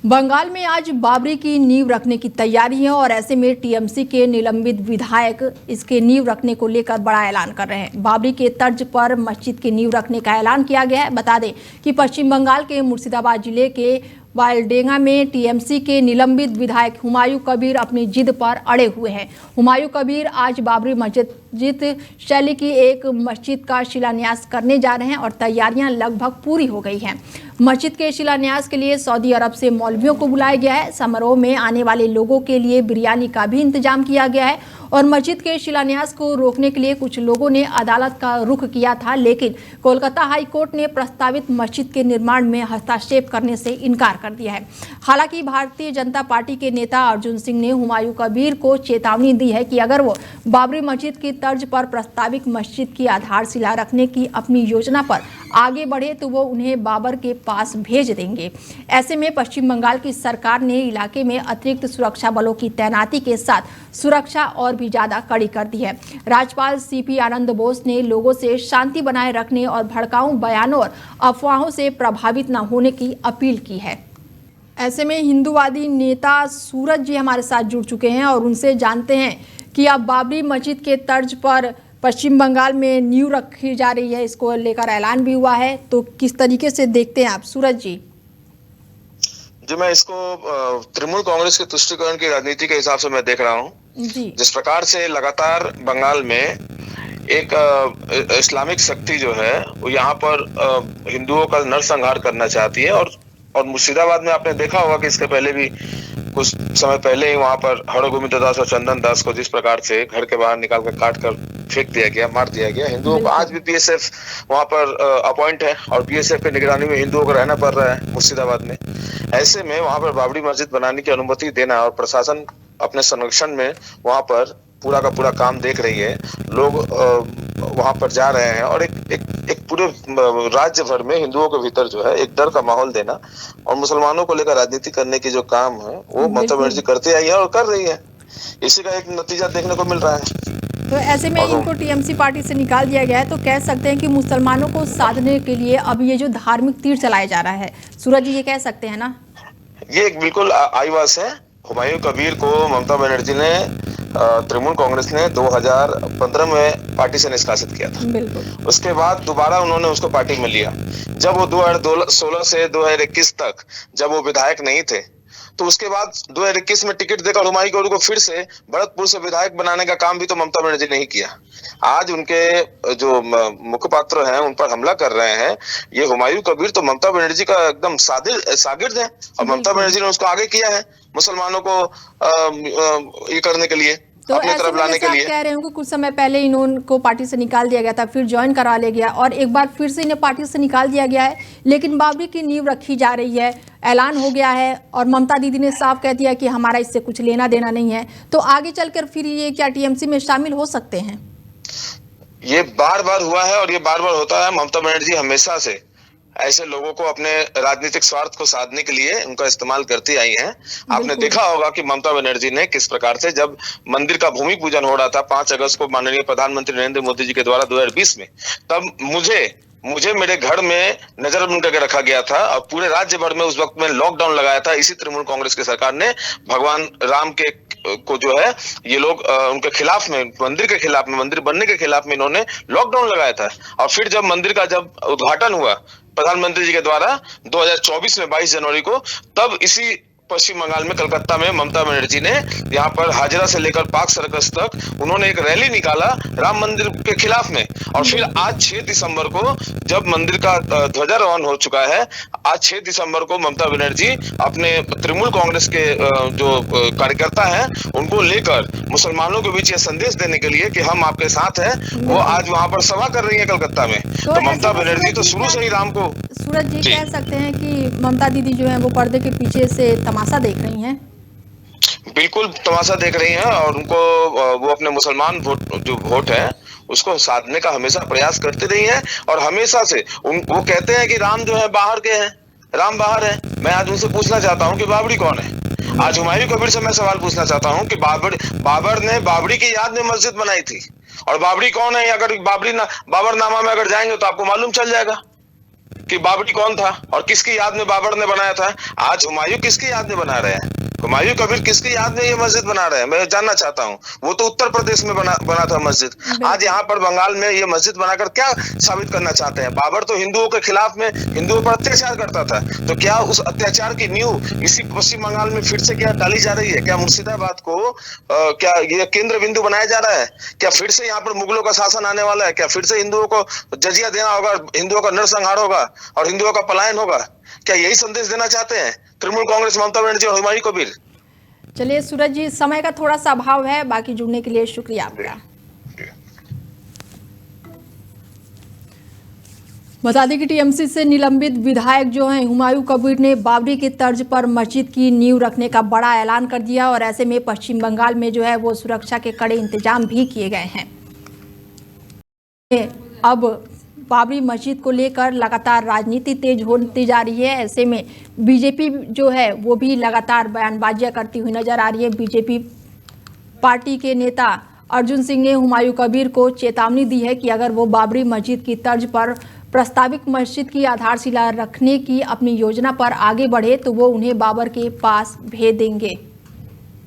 बंगाल में आज बाबरी की नींव रखने की तैयारी है और ऐसे में टीएमसी के निलंबित विधायक इसके नींव रखने को लेकर बड़ा ऐलान कर रहे हैं। बाबरी के तर्ज पर मस्जिद की नींव रखने का ऐलान किया गया है। बता दें कि पश्चिम बंगाल के मुर्शिदाबाद जिले के वालडेंगा में टीएमसी के निलंबित विधायक हुमायूं कबीर अपनी जिद पर अड़े हुए हैं। हुमायूं कबीर आज बाबरी मस्जिद शैली की एक मस्जिद का शिलान्यास करने जा रहे हैं और तैयारियां लगभग पूरी हो गई हैं। मस्जिद के शिलान्यास के लिए सऊदी अरब से मौलवियों को बुलाया गया है। समारोह में आने वाले लोगों के लिए बिरयानी का भी इंतजाम किया गया है और मस्जिद के शिलान्यास को रोकने के लिए कुछ लोगों ने अदालत का रुख किया था, लेकिन कोलकाता हाई कोर्ट ने प्रस्तावित मस्जिद के निर्माण में हस्तक्षेप करने से इनकार कर दिया है। हालांकि भारतीय जनता पार्टी के नेता अर्जुन सिंह ने हुमायूं कबीर को चेतावनी दी है कि अगर वो बाबरी मस्जिद की तर्ज पर प्रस्तावित मस्जिद की आधारशिला रखने की अपनी योजना पर आगे बढ़े तो वो उन्हें बाबर के पास भेज देंगे। ऐसे में पश्चिम बंगाल की सरकार ने इलाके में अतिरिक्त सुरक्षा बलों की तैनाती के साथ सुरक्षा और भी ज्यादा कड़ी कर दी है। राज्यपाल सीपी आनंद बोस ने लोगों से शांति बनाए रखने और भड़काऊ बयानों और अफवाहों से प्रभावित न होने की अपील की है। ऐसे में हिंदूवादी नेता सूरज जी हमारे साथ जुड़ चुके हैं और उनसे जानते हैं कि अब बाबरी मस्जिद के तर्ज पर पश्चिम बंगाल में नींव रखी जा रही है, इसको लेकर ऐलान भी हुआ है, तो किस तरीके से देखते हैं आप सूरज जी? जी, मैं इसको तृणमूल कांग्रेस के तुष्टीकरण की राजनीति के हिसाब से मैं देख रहा हूँ। जिस प्रकार से लगातार बंगाल में एक इस्लामिक शक्ति जो है वो यहाँ पर हिंदुओं का नरसंहार करना चाहती है और मुर्शिदाबाद में आपने देखा होगा कि इसके पहले भी कुछ समय पहले ही वहां पर हरगोविंद दास और चंदन दास को जिस प्रकार से घर के बाहर निकाल कर काट कर फेंक दिया गया, मार दिया गया। हिंदुओं को आज भी बीएसएफ वहां पर अपॉइंट है और बीएसएफ की निगरानी में हिंदुओं को रहना पड़ रहा है मुर्शिदाबाद में। ऐसे में वहां पर बाबरी मस्जिद बनाने की अनुमति देना और प्रशासन अपने संरक्षण में वहां पर पूरा का पूरा काम देख रही है। लोग वहां पर जा रहे हैं और एक पूरे राज्य भर में हिंदुओं के भीतर जो है एक डर का माहौल देना और मुसलमानों को लेकर राजनीति करने की जो काम है वो ममता बनर्जी करती आई है और कर रही है। इसी का एक नतीजा देखने को मिल रहा है। तो ऐसे में इनको टीएमसी पार्टी से निकाल दिया गया है, तो कह सकते हैं कि मुसलमानों को साधने के लिए अब ये जो धार्मिक तीर चलाया जा रहा है, सूरज जी ये कह सकते हैं ना? ये एक बिल्कुल आईवास है। हुमायूं कबीर को ममता बनर्जी ने तृणमूल कांग्रेस ने 2015 में पार्टी से निष्कासित किया था। उसके बाद दोबारा उन्होंने उसको पार्टी में लिया। जब वो 2016 से 2021 तक जब वो विधायक नहीं थे, तो उसके बाद 2021 में टिकट देकर हुमायूं कबीर को फिर से भरतपुर से विधायक बनाने का काम भी तो ममता बनर्जी ने ही किया। आज उनके जो मुखपात्र हैं उन पर हमला कर रहे हैं। ये हुमायूं कबीर तो ममता बनर्जी का एकदम शागिर्द है और ममता बनर्जी ने उसको आगे किया है मुसलमानों को ये करने के लिए, तो अपनी तरफ लाने के लिए। कह रहे हो कि कुछ समय पहले इनको पार्टी से निकाल दिया गया था, फिर ज्वाइन करा लिया गया और एक बार फिर से इन्हें पार्टी से निकाल दिया गया है, लेकिन बाबरी की नींव रखी जा रही है, ऐलान हो गया है और ममता दीदी ने साफ कह दिया कि हमारा इससे कुछ लेना देना नहीं है। तो आगे चलकर फिर ये क्या टीएमसी में शामिल हो सकते हैं? ये बार बार हुआ है और ये बार बार होता है। ममता बनर्जी हमेशा से ऐसे लोगों को अपने राजनीतिक स्वार्थ को साधने के लिए उनका इस्तेमाल करती आई हैं। आपने देखा होगा कि ममता बनर्जी ने किस प्रकार से जब मंदिर का भूमि पूजन हो रहा था 5 अगस्त को माननीय प्रधानमंत्री नरेंद्र मोदी जी के द्वारा 2020 में, तब मुझे मेरे घर में नजर बंद करके रखा गया था और पूरे राज्य भर में उस वक्त में लॉकडाउन लगाया था। इसी तृणमूल कांग्रेस की सरकार ने भगवान राम के को जो है ये लोग उनके खिलाफ में, मंदिर के खिलाफ में, मंदिर बनने के खिलाफ में इन्होंने लॉकडाउन लगाया था। और फिर जब मंदिर का जब उद्घाटन हुआ प्रधानमंत्री जी के द्वारा 2024 में 22 जनवरी को, तब इसी पश्चिम बंगाल में कलकत्ता में ममता बनर्जी ने यहाँ पर हाजरा से लेकर पार्क सर्कस तक उन्होंने एक रैली निकाला राम मंदिर के खिलाफ में। और फिर आज 6 दिसंबर को जब मंदिर का ध्वजारोहण हो चुका है, आज 6 दिसंबर को ममता बनर्जी अपने तृणमूल कांग्रेस के जो कार्यकर्ता हैं उनको लेकर मुसलमानों के बीच ये संदेश देने के लिए कि हम आपके साथ हैं, वो आज वहां पर सभा कर रही है कलकत्ता में। तो ममता बनर्जी तो शुरू से ही राम को, सूरज जी कह सकते हैं कि ममता दीदी जो है वो पर्दे के पीछे से तमाशा देख रही हैं। बिल्कुल तमाशा देख रही हैं और उनको वो अपने मुसलमान वोट है उसको साधने का हमेशा प्रयास करती रही है। और हमेशा से वो कहते हैं कि राम जो है बाहर के हैं, राम बाहर है। मैं आज उनसे पूछना चाहता हूं कि बाबरी कौन है? आज हुमायूं कबीर से मैं सवाल पूछना चाहता हूं कि बाबर ने बाबरी की याद में मस्जिद बनाई थी और बाबरी कौन है? अगर बाबरनामा में अगर जाएंगे तो आपको मालूम चल जाएगा। कि बाबरी कौन था और किसकी याद में बाबर ने बनाया था। आज हुमायूं किसकी याद में बना रहे हैं, हुमायूं कबीर किसकी याद में ये मस्जिद बना रहे हैं, मैं जानना चाहता हूँ। वो तो उत्तर प्रदेश में बना था मस्जिद। आज यहाँ पर बंगाल में ये मस्जिद बनाकर क्या साबित करना चाहते हैं। बाबर तो हिंदुओं के खिलाफ में हिंदुओं पर अत्याचार करता था, तो क्या उस अत्याचार की नींव इसी पश्चिम बंगाल में फिर से क्या डाली जा रही है? क्या मुर्शिदाबाद को क्या ये केंद्र बिंदु बनाया जा रहा है? क्या फिर से यहाँ पर मुगलों का शासन आने वाला है? क्या फिर से हिंदुओं को जजिया देना होगा, हिंदुओं का नरसंहार होगा और हिंदुओं का पलायन होगा? क्या यही संदेश देना चाहते हैं तृणमूल कांग्रेस, ममता बनर्जी और हुमायूं कबीर? चलिए सूरज जी, समय का थोड़ा सा अभाव है, बाकी जुड़ने के लिए शुक्रिया आपका। बता दें कि टीएमसी से निलंबित विधायक जो हैं हुमायूं कबीर ने बाबरी की तर्ज पर मस्जिद की नींव रखने का बड़ा ऐलान कर दिया और ऐसे में पश्चिम बंगाल में जो है वो सुरक्षा के कड़े इंतजाम भी किए गए हैं। अब बाबरी मस्जिद को लेकर लगातार राजनीति तेज होती जा रही है। ऐसे में बीजेपी जो है वो भी लगातार बयानबाजियां करती हुई नजर आ रही है। बीजेपी पार्टी के नेता अर्जुन सिंह ने हुमायूं कबीर को चेतावनी दी है कि अगर वो बाबरी मस्जिद की तर्ज पर प्रस्तावित मस्जिद की आधारशिला रखने की अपनी योजना पर आगे बढ़े तो वो उन्हें बाबर के पास भेज देंगे।